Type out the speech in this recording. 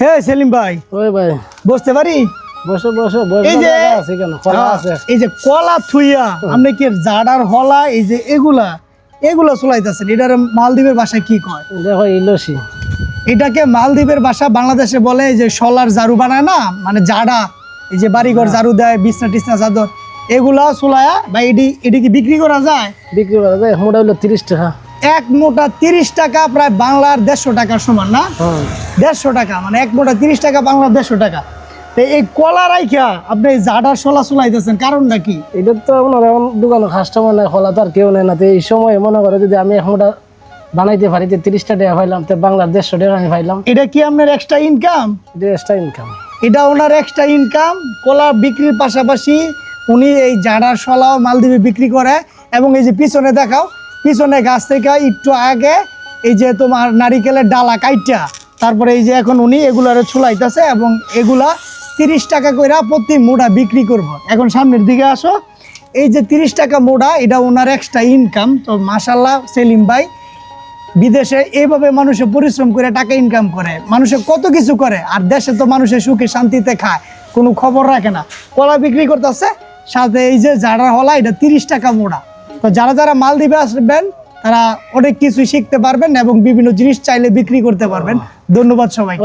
হে সেলিম ভাই, ওই ভাই বসতে পারি? বসো বসো এই যে আছে কেন কলা আছে এই যে কলা থুইয়া আপনি কি জাডার হলা এই যে এগুলা এগুলা চলাইতেছেন, এটার মালদ্বীপের ভাষায় কি কয়? দেখো ইলসি এটাকে মালদ্বীপের ভাষা বাংলাদেশে বলে এই যে শলার ঝাড়ু বানায় না, মানে জাডা, এই যে বাড়িঘর ঝাড়ু দেয়, বিছনা টিছনা চাদর এগুলা চুলায়া বা এটি কি বিক্রি করা যায়? বিক্রি করা যায় মোটা হলো 30 টাকা। এক মোটা 30 টাকা, প্রায় বাংলার 150 টাকার সমান না? হ্যাঁ 150 টাকা, মানে এক মোটা 30 টাকা, বাংলার 150 টাকা। তো এই কলা রাইখা আপনি এই জাডার শলা চুলাইতেছেন, কারণটা কি? এটা তো মনে হয় দোকানে কাস্টমার নাই, খোলা তো আর কেউ নেই না। তো এই সময় মনে করে যদি আমি এক মোটা বানাইতে পারি তো 30 টাকা পাইলাম, তো বাংলার 150 টাকা আমি পাইলাম। এটা কি আপনার এক্সট্রা ইনকাম? এটা এক্সট্রা ইনকাম। এটা ওনার এক্সট্রা ইনকাম। কলা বিক্রির পাশাপাশি উনি এই জাডার শলাও মালদ্বীপে বিক্রি করে। এবং এই যে পিছনে দেখাও, পিছনে গাছ থেকে একটু আগে এই যে তোমার নারিকেলের ডালা কাইটা তারপরে এই যে এখন উনি এগুলারে ছুলাইতেছে এবং এগুলা 30 টাকা কইরা প্রতি মোড়া বিক্রি করব। এখন সামনের দিকে আসো, এই যে 30 টাকা মোড়া, এটা ওনার এক্সট্রা ইনকাম। তো মাশাল্লাহ সেলিম ভাই, বিদেশে এইভাবে মানুষে পরিশ্রম করে টাকা ইনকাম করে, মানুষে কত কিছু করে, আর দেশে তো মানুষের সুখে শান্তিতে খায়, কোনো খবর রাখে না। কলা বিক্রি করতেছে, সাথে এই যে জাডার হলা, এটা 30 টাকা মোড়া। তো যারা যারা মালদ্বীপে আসবেন তারা অনেক কিছু শিখতে পারবেন এবং বিভিন্ন জিনিস চাইলে বিক্রি করতে পারবেন। ধন্যবাদ সবাই।